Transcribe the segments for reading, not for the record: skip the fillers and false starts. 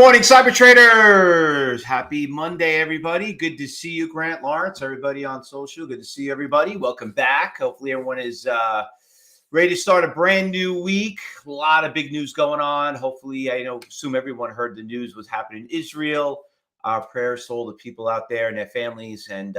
morning, cyber traders. Happy Monday, everybody. Good to see you, Grant Lawrence, everybody on social. Good to see everybody. Welcome back. Hopefully everyone is ready to start a brand new week. A lot of big news going on. Hopefully, assume everyone heard the news was happening in Israel. Our prayers to all the people out there and their families. And,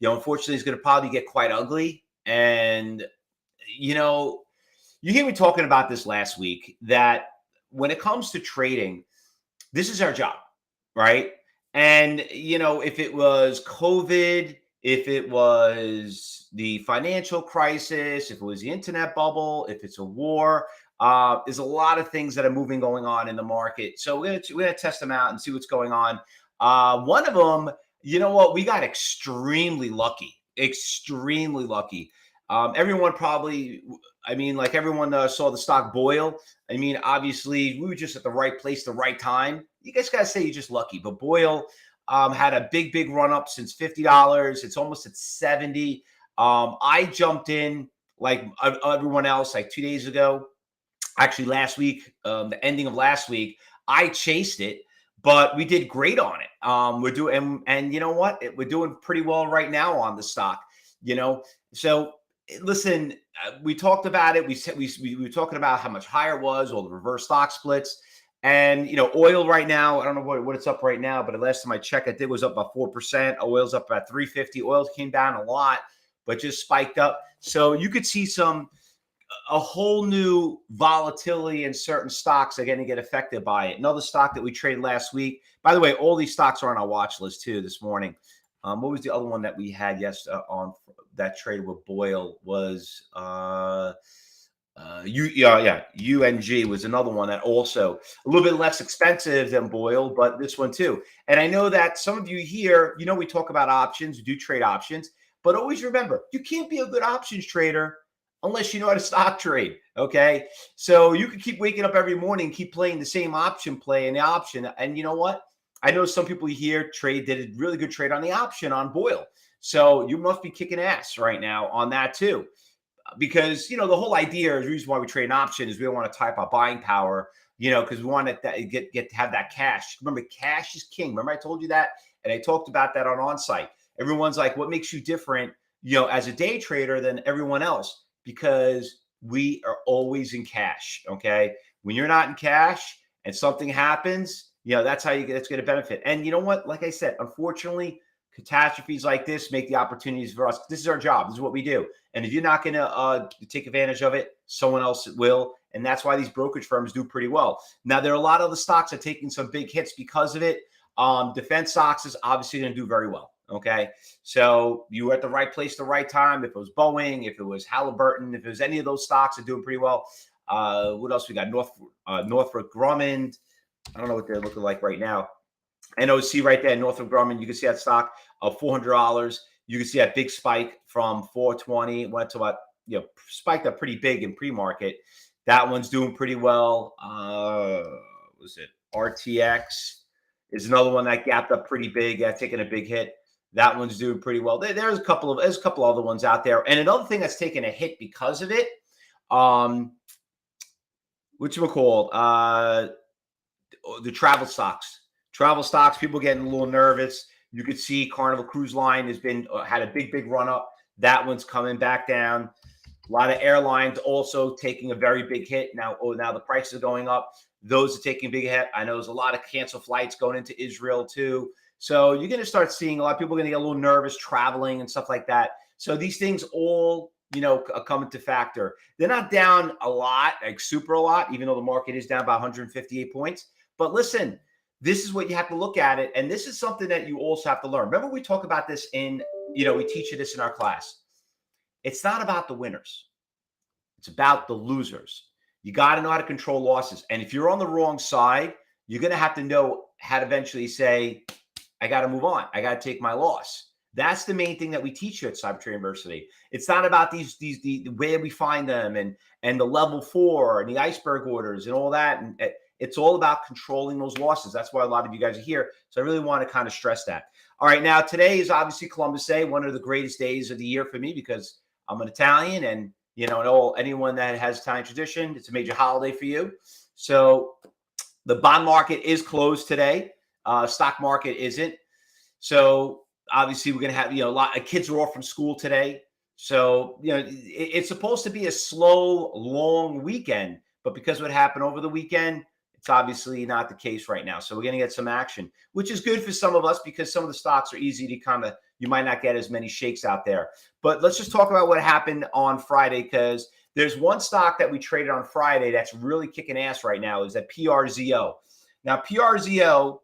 unfortunately, it's going to probably get quite ugly. And, you hear me talking about this last week, that when it comes to trading, this is our job, right? And, if it was COVID, if it was the financial crisis, if it was the internet bubble, if it's a war, there's a lot of things that are going on in the market. So we're gonna test them out and see what's going on. One of them, you know what? We got extremely lucky. Extremely lucky. Everyone probably, like everyone saw the stock boil. Obviously, we were just at the right place, the right time. You guys got to say you're just lucky. But Boyle had a big run up since $50. It's almost at 70. I jumped in like everyone else like 2 days ago. Actually, last week, the ending of last week, I chased it, but we did great on it. We're doing, and you know what? We're doing pretty well right now on the stock. So listen, we talked about it. We were talking about how much higher it was, all the reverse stock splits. And, oil right now, I don't know what it's up right now, but the last time I checked, I think it was up about 4%. Oil's up about 350. Oil came down a lot, but just spiked up. So you could see a whole new volatility in certain stocks are going to get affected by it. Another stock that we traded last week. By the way, all these stocks are on our watch list too this morning. What was the other one that we had on that trade with Boyle was UNG was another one that also a little bit less expensive than Boyle, but this one too. And I know that some of you here, we talk about options, we do trade options, but always remember, you can't be a good options trader unless you know how to stock trade. Okay. So you can keep waking up every morning, keep playing the same option play in the option. And you know what? I know some people here did a really good trade on the option on Boyle. So you must be kicking ass right now on that too. Because, the whole idea is the reason why we trade an option is we don't want to type our buying power, because we want to get to have that cash. Remember, cash is king. Remember I told you that? And I talked about that on Onsite. Everyone's like, what makes you different, as a day trader than everyone else? Because we are always in cash, okay? When you're not in cash and something happens, that's how it's going to benefit. And you know what? Like I said, unfortunately, catastrophes like this make the opportunities for us. This is our job. This is what we do. And if you're not going to take advantage of it, someone else will. And that's why these brokerage firms do pretty well. Now, there are a lot of the stocks that are taking some big hits because of it. Defense stocks is obviously going to do very well. Okay. So you were at the right place, the right time. If it was Boeing, if it was Halliburton, if it was any of those stocks are doing pretty well. What else we got? Northrop Grumman. I don't know what they're looking like right now. NOC right there, Northrop Grumman. You can see that stock of $400. You can see that big spike from 420. Went to about, spiked up pretty big in pre-market. That one's doing pretty well. Was it RTX? Is another one that gapped up pretty big, taking a big hit. That one's doing pretty well. There's a couple other ones out there. And another thing that's taken a hit because of it, the travel stocks. Travel stocks, people getting a little nervous. You could see Carnival Cruise Line had a big run up. That one's coming back down. A lot of airlines also taking a very big hit. Now the prices are going up. Those are taking a big hit. I know there's a lot of canceled flights going into Israel too. So you're going to start seeing a lot of people are going to get a little nervous traveling and stuff like that. So these things all, come into factor. They're not down a lot, like super a lot, even though the market is down by 158 points. But listen, this is what you have to look at it. And this is something that you also have to learn. Remember, we talk about this we teach you this in our class. It's not about the winners. It's about the losers. You got to know how to control losses. And if you're on the wrong side, you're going to have to know how to eventually say, I got to move on. I got to take my loss. That's the main thing that we teach you at Cyber Trading University. It's not about the where we find them and the level 4 and the iceberg orders and all that. And it's all about controlling those losses. That's why a lot of you guys are here. So I really want to kind of stress that. All right. Now, today is obviously Columbus Day, one of the greatest days of the year for me because I'm an Italian and, anyone that has Italian tradition, it's a major holiday for you. So The bond market is closed today. Stock market isn't. So obviously we're going to have, a lot of kids are off from school today. So, it's supposed to be a slow, long weekend, but because what happened over the weekend, it's obviously not the case right now. So we're going to get some action, which is good for some of us because some of the stocks are easy to you might not get as many shakes out there. But let's just talk about what happened on Friday, because there's one stock that we traded on Friday that's really kicking ass right now, is that PRZO. Now, PRZO,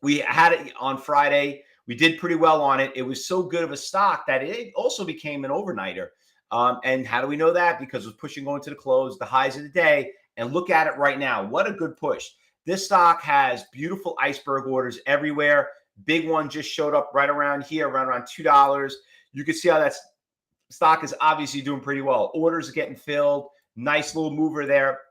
we had it on Friday. We did pretty well on it. It was so good of a stock that it also became an overnighter. And how do we know that? Because it was pushing going to the close, the highs of the day. And look at it right now. What a good push. This stock has beautiful iceberg orders everywhere. Big one just showed up right around here, around $2. You can see how that stock is obviously doing pretty well. Orders are getting filled. Nice little mover there.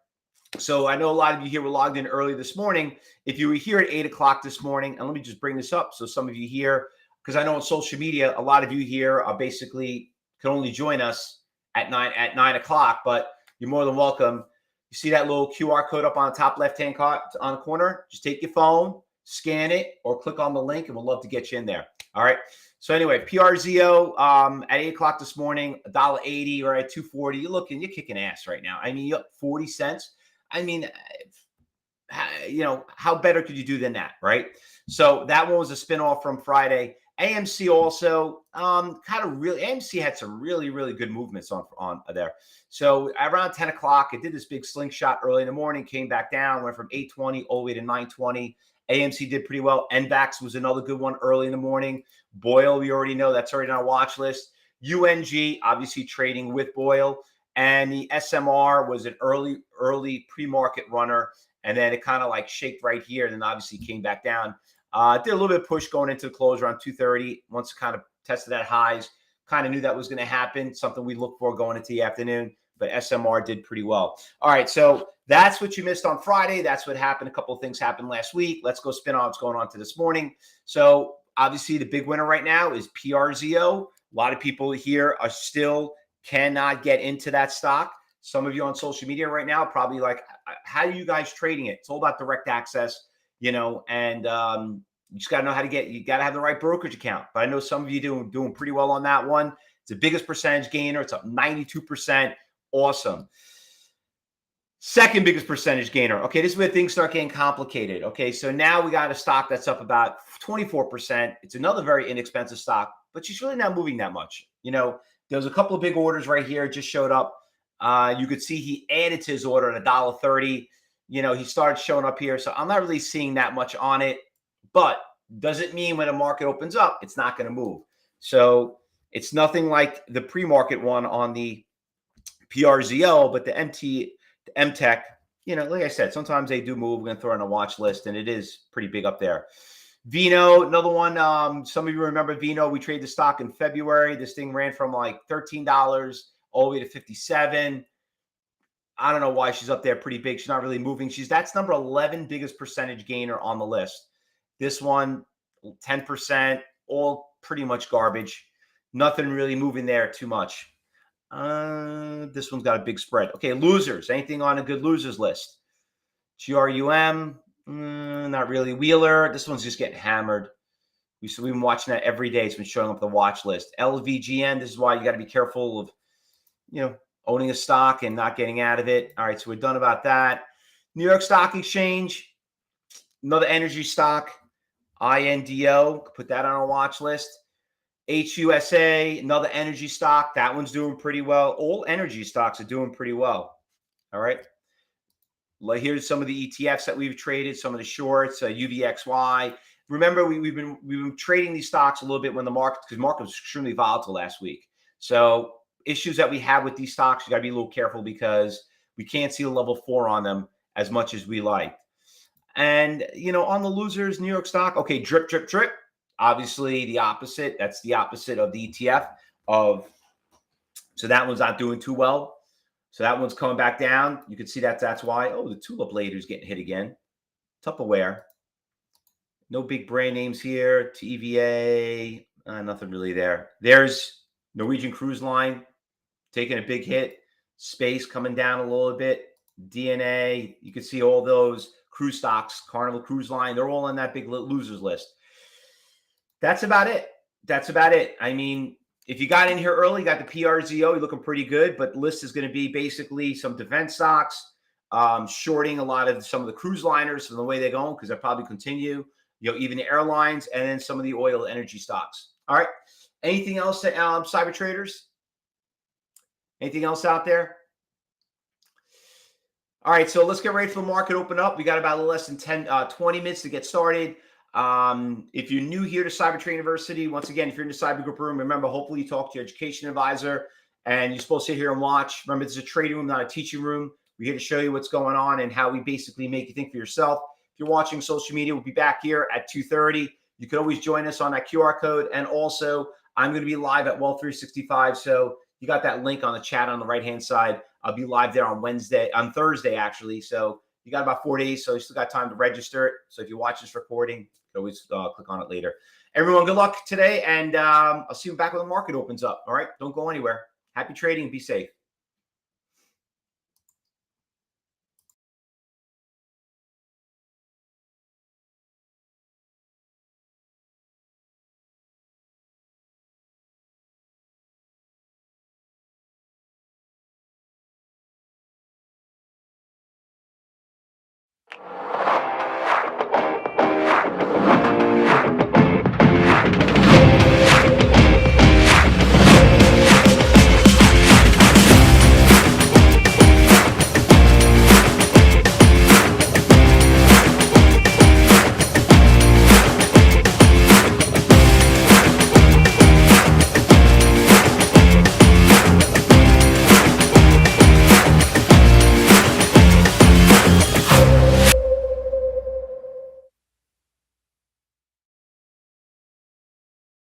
So I know a lot of you here were logged in early this morning. If you were here at 8 o'clock this morning, and let me just bring this up so some of you here, because I know on social media, a lot of you here are basically can only join us at 9 o'clock, but you're more than welcome. You see that little QR code up on the top left-hand on the corner? Just take your phone, scan it, or click on the link, and we'll love to get you in there. All right. So anyway, PRZO at 8 o'clock this morning, $1.80 or at 240. You're kicking ass right now. I mean, you're up 40 cents. I mean, how better could you do than that, right? So that one was a spinoff from Friday. AMC also AMC had some really, really good movements on there. So around 10 o'clock, it did this big slingshot early in the morning, came back down, went from 820 all the way to 920. AMC did pretty well. NVAX was another good one early in the morning. Boyle, we already know that's already on our watch list. UNG, obviously trading with Boyle. And the SMR was an early pre-market runner. And then it kind of like shaked right here. And then obviously came back down. Did a little bit of push going into the close around 230. Once it kind of tested that highs, kind of knew that was going to happen. Something we look for going into the afternoon. But SMR did pretty well. All right, so that's what you missed on Friday. That's what happened. A couple of things happened last week. Let's go spin on what's going on to this morning. So obviously the big winner right now is PRZO. A lot of people here are still cannot get into that stock. Some of you on social media right now probably like, how are you guys trading it? It's all about direct access, and you just got to know how to you got to have the right brokerage account. But I know some of you doing pretty well on that one. It's the biggest percentage gainer. It's up 92%. Awesome. Second biggest percentage gainer. Okay, this is where things start getting complicated. Okay, so now we got a stock that's up about 24%. It's another very inexpensive stock, but she's really not moving that much. There's a couple of big orders right here, just showed up. You could see he added to his order at $1.30. He started showing up here. So I'm not really seeing that much on it, but doesn't mean when the market opens up, it's not going to move. So it's nothing like the pre-market one on the PRZO, but the MTech, like I said, sometimes they do move. We're going to throw on a watch list, and it is pretty big up there. Vino, another one. Some of you remember Vino. We traded the stock in February. This thing ran from like $13 all the way to 57. I don't know why she's up there pretty big. She's not really moving. That's number 11 biggest percentage gainer on the list. This one, 10%, all pretty much garbage. Nothing really moving there too much. This one's got a big spread. Okay, losers. Anything on a good losers list? GRUM. Not really. Wheeler, this one's just getting hammered. We've been watching that every day. It's been showing up the watch list. LVGN, this is why you got to be careful of, owning a stock and not getting out of it. All right, so we're done about that. New York Stock Exchange, another energy stock. INDO, put that on our watch list. HUSA, another energy stock. That one's doing pretty well. All energy stocks are doing pretty well. All right. Here's some of the ETFs that we've traded, some of the shorts, UVXY. Remember, we've been trading these stocks a little bit when the market was extremely volatile last week. So issues that we have with these stocks, you got to be a little careful because we can't see the level 4 on them as much as we like. And, on the losers, New York stock, okay, drip, drip, drip. Obviously, the opposite. That's the opposite of the ETF so that one's not doing too well. So that one's coming back down. You can see that's why. Oh, the Tulip Later's getting hit again. Tupperware. No big brand names here. TVA, nothing really there. There's Norwegian Cruise Line taking a big hit. Space coming down a little bit. DNA, you can see all those cruise stocks, Carnival Cruise Line, they're all on that big losers list. That's about it. That's about it. I mean, if you got in here early, you got the PRZO, you're looking pretty good, but the list is going to be basically some defense stocks, shorting a lot of some of the cruise liners and the way they're going, because they'll probably continue, even the airlines, and then some of the oil energy stocks. All right. Anything else, cyber traders? Anything else out there? All right, so let's get ready for the market open up. We got about less than 20 minutes to get started. If you're new here to Cyber Trade University, once again, if you're in the Cyber Group room, remember, hopefully you talk to your education advisor, and you're supposed to sit here and watch. Remember, this is a trading room, not a teaching room. We're here to show you what's going on and how we basically make you think for yourself. If you're watching social media, we'll be back here at 2:30. You can always join us on that QR code. And also, I'm going to be live at Wealth 365. So you got that link on the chat on the right-hand side. I'll be live there on Thursday, actually. So you got about 4 days, so you still got time to register it. So if you watch this recording, you can always click on it later. Everyone, good luck today, and I'll see you back when the market opens up. All right, don't go anywhere. Happy trading. Be safe.